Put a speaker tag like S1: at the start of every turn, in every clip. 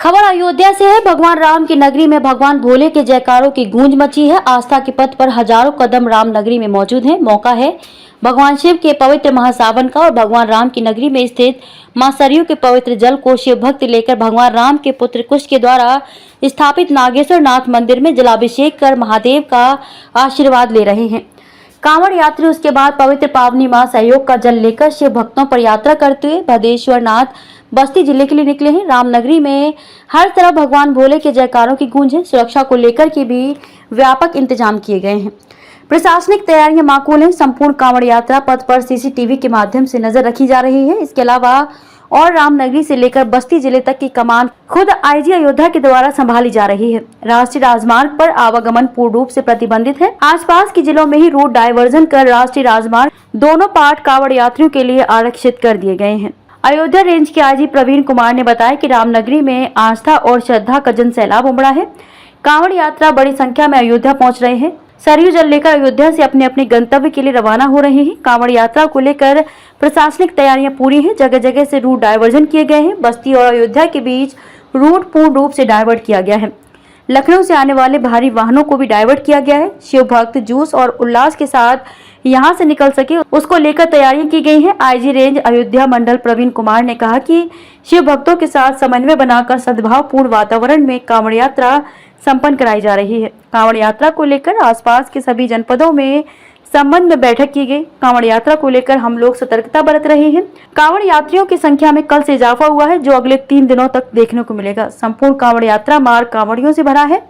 S1: खबर अयोध्या से है। भगवान राम की नगरी में भगवान भोले के जयकारों की गूंज मची है। आस्था के पथ पर हजारों कदम राम नगरी में मौजूद हैं। मौका है भगवान शिव के पवित्र महासावन का और भगवान राम की नगरी में स्थित मां सरयू के पवित्र जल को शिव भक्त लेकर भगवान राम के पुत्र कुश के द्वारा स्थापित नागेश्वर नाथ मंदिर में जलाभिषेक कर महादेव का आशीर्वाद ले रहे हैं। कांवड़ यात्री उसके बाद पवित्र पावनी मां सहयोग का जल लेकर शिव भक्तों पर यात्रा करते हुए भदेश्वर नाथ बस्ती जिले के लिए निकले हैं। रामनगरी में हर तरफ भगवान भोले के जयकारों की गूंज है। सुरक्षा को लेकर के भी व्यापक इंतजाम किए गए हैं। प्रशासनिक तैयारियां माकूल हैं। संपूर्ण कांवड़ यात्रा पथ पर सीसीटीवी के माध्यम से नजर रखी जा रही है। इसके अलावा और रामनगरी से लेकर बस्ती जिले तक की कमान खुद आईजी अयोध्या के द्वारा संभाली जा रही है। राष्ट्रीय राजमार्ग पर आवागमन पूर्ण रूप से प्रतिबंधित है। आसपास के जिलों में ही रूट डायवर्जन कर राष्ट्रीय राजमार्ग दोनों पार्ट कांवड़ यात्रियों के लिए आरक्षित कर दिए गए हैं। अयोध्या रेंज के आईजी प्रवीण कुमार ने बताया कि रामनगरी में आस्था और श्रद्धा का जन सैलाब उमड़ा है। कांवड़ यात्रा बड़ी संख्या में अयोध्या पहुंच रहे हैं। सरयू जल लेकर अयोध्या से अपने अपने गंतव्य के लिए रवाना हो रहे हैं। कांवड़ यात्रा को लेकर प्रशासनिक तैयारियां पूरी हैं। जगह जगह से रूट डायवर्जन किए गए हैं। बस्ती और अयोध्या के बीच रूट पूर्ण रूप से डायवर्ट किया गया है। लखनऊ से आने वाले भारी वाहनों को भी डायवर्ट किया गया है। शिव भक्त जूस और उल्लास के साथ यहां से निकल सके उसको लेकर तैयारियां की गई हैं। आईजी रेंज अयोध्या मंडल प्रवीण कुमार ने कहा कि शिव भक्तों के साथ समन्वय बनाकर सद्भावपूर्ण वातावरण में कांवड़ यात्रा संपन्न कराई जा रही है। कांवड़ यात्रा को लेकर आसपास के सभी जनपदों में संबंध में बैठक की गई। कांवड़ यात्रा को लेकर हम लोग सतर्कता बरत रहे हैं। कांवड़ यात्रियों की संख्या में कल से इजाफा हुआ है, जो अगले 3 दिनों तक देखने को मिलेगा। संपूर्ण कांवड़ यात्रा मार्ग कांवड़ियों से भरा है।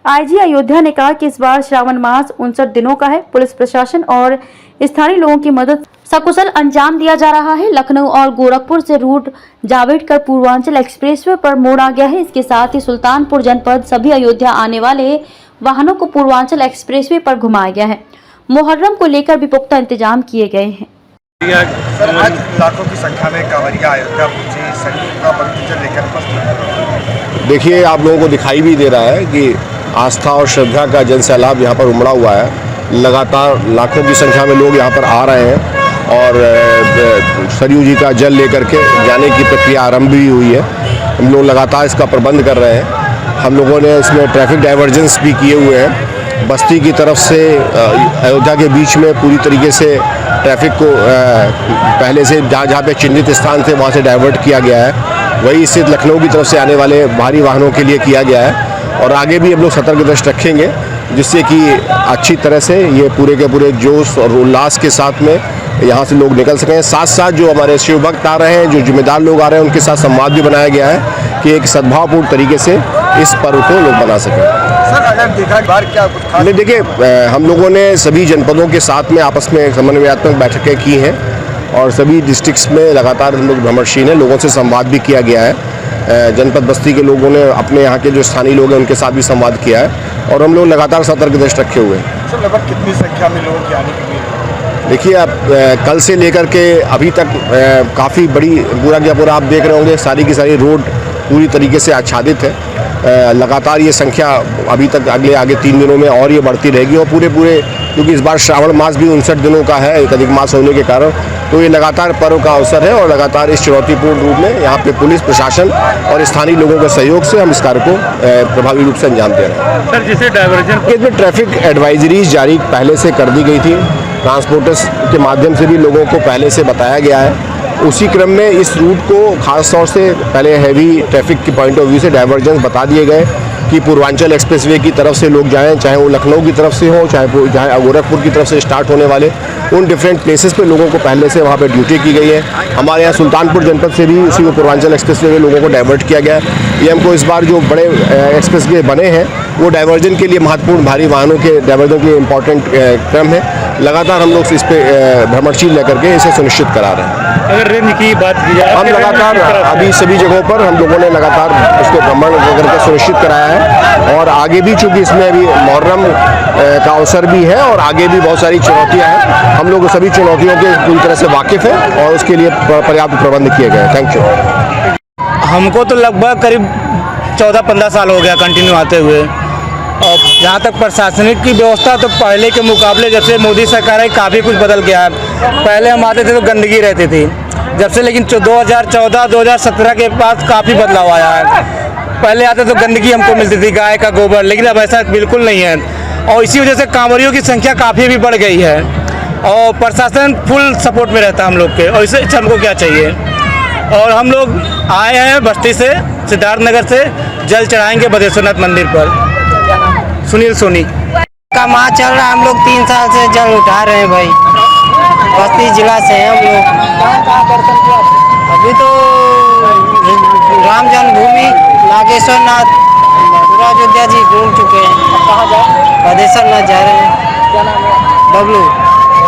S1: आईजी अयोध्या ने कहा कि इस बार श्रावण मास 59 दिनों का है। पुलिस प्रशासन और स्थानीय लोगों की मदद सकुशल अंजाम दिया जा रहा है। लखनऊ और गोरखपुर से रूट जावेद कर पूर्वांचल एक्सप्रेसवे पर मोड़ आ गया है। इसके साथ ही सुल्तानपुर जनपद सभी अयोध्या आने वाले वाहनों को पूर्वांचल एक्सप्रेसवे पर घुमाया गया है। मुहर्रम को लेकर भी पुख्ता इंतजाम किए गए हैं।
S2: सर, आज लाखों की संख्या में कांवड़िया अयोध्या पहुंचे, सरयू का पवित्र जल लेकर उपस्थित।
S3: देखिए, आप लोगों को दिखाई भी दे रहा है कि आस्था और श्रद्धा का जन सैलाब यहाँ पर उमड़ा हुआ है। लगातार लाखों की संख्या में लोग यहाँ पर आ रहे हैं और सरयू जी का जल लेकर के जाने की प्रक्रिया आरंभ भी हुई है। हम लोग लगातार इसका प्रबंध कर रहे हैं। हम लोगों ने इसमें ट्रैफिक डाइवर्जेंस भी किए हुए हैं। बस्ती की तरफ से अयोध्या के बीच में पूरी तरीके से ट्रैफिक को पहले से जहाँ पे चिन्हित स्थान थे वहाँ से डाइवर्ट किया गया है। वही स्थित लखनऊ की तरफ से आने वाले भारी वाहनों के लिए किया गया है और आगे भी हम लोग सतर्क दृष्टि रखेंगे, जिससे कि अच्छी तरह से ये पूरे के पूरे जोश और उल्लास के साथ में यहाँ से लोग निकल सकें। साथ साथ जो हमारे शिव भक्त आ रहे हैं, जो जिम्मेदार लोग आ रहे हैं, उनके साथ संवाद भी बनाया गया है कि एक सद्भावपूर्ण तरीके से इस पर्व को लोग बना सकें।
S2: सर, अगर देखा बार क्या कुछ खास?
S3: देखिए, हम लोगों ने सभी जनपदों के साथ में आपस में समन्वयात्मक बैठकें की हैं और सभी डिस्ट्रिक्ट्स में लगातार हम लोग भ्रमणशील हैं। लोगों से संवाद भी किया गया है। जनपद बस्ती के लोगों ने अपने यहाँ के जो स्थानीय लोग हैं उनके साथ भी संवाद किया है और हम लोग लगातार सतर्क दृष्टि रखे हुए हैं।
S2: सर, लगभग कितनी संख्या में लोगों की आने की उम्मीद है?
S3: देखिए, आप कल से लेकर के अभी तक काफ़ी बड़ी पूरा आप देख रहे होंगे, सारी की सारी रोड पूरी तरीके से आच्छादित है। लगातार ये संख्या अभी तक आगे 3 दिनों में और ये बढ़ती रहेगी और पूरे क्योंकि इस बार श्रावण मास भी 59 दिनों का है, एक अधिक मास होने के कारण, तो ये लगातार पर्व का अवसर है और लगातार इस चुनौतीपूर्ण रूप में यहाँ पे पुलिस प्रशासन और स्थानीय लोगों के सहयोग से हम इस कार्य को प्रभावी रूप से अंजाम दे रहे हैं।
S4: सर, जिसे डाइवर्जन
S3: में ट्रैफिक एडवाइजरीज जारी पहले से कर दी गई थी। ट्रांसपोर्टर्स के माध्यम से भी लोगों को पहले से बताया गया है। उसी क्रम में इस रूट को खास तौर से पहले हैवी ट्रैफिक के पॉइंट ऑफ व्यू से डाइवर्जेंस बता दिए गए कि पूर्वांचल एक्सप्रेसवे की तरफ से लोग जाएं, चाहे वो लखनऊ की तरफ से हो, चाहे गोरखपुर की तरफ से स्टार्ट होने वाले उन डिफरेंट प्लेसेस पे लोगों को पहले से वहाँ पे ड्यूटी की गई है। हमारे यहाँ सुल्तानपुर जनपद से भी उसी को पूर्वांचल एक्सप्रेसवे में लोगों को डाइवर्ट किया गया है। ये हमको इस बार जो बड़े एक्सप्रेसवे बने हैं वो डाइवर्जन के लिए महत्वपूर्ण भारी वाहनों के डाइवर्जन के लिए इम्पोर्टेंट क्रम है। लगातार हम लोग इस पे भ्रमणशील लेकर के इसे सुनिश्चित करा रहे हैं।
S4: अगर रेंज की बात की जाए,
S3: हम लगातार अभी सभी जगहों पर हम लोगों ने लगातार उसको भ्रमण करके सुनिश्चित कराया है और आगे भी, चूँकि इसमें अभी मुहर्रम का अवसर भी है और आगे भी बहुत सारी चुनौतियाँ हैं, हम लोग सभी चुनौतियों के पूरी तरह से वाकिफ़ हैं और उसके लिए पर्याप्त प्रबंध किए गए हैं। Thank you.
S5: हमको तो लगभग करीब 14-15 साल हो गया कंटिन्यू आते हुए और जहाँ तक प्रशासनिक की व्यवस्था तो पहले के मुकाबले जब से मोदी सरकार आई काफ़ी कुछ बदल गया है। पहले हम आते थे तो गंदगी रहती थी, जब से लेकिन 2014-2017 के बाद काफ़ी बदलाव आया है। पहले आते तो गंदगी हमको मिलती थी, गाय का गोबर, लेकिन अब ऐसा बिल्कुल नहीं है। और इसी वजह से कांवरियों की संख्या काफ़ी भी बढ़ गई है और प्रशासन फुल सपोर्ट में रहता है हम लोग के, और इससे हमको क्या चाहिए। और हम लोग आए हैं बस्ती से, सिद्धार्थ नगर से, जल चढ़ाएंगे बदेश्वरनाथ मंदिर पर। सुनील सोनी
S6: का माह चल रहा है, हम लोग 3 साल से जल उठा रहे हैं भाई। बस्ती जिला से हैं हम लोग। अभी तो राम जन्मभूमि, नागेश्वर नाथ, पूरा अयोध्या जी घूम चुके हैं। बदेश्वरनाथ जा रहे हैं। क्या नाम है? बबलू।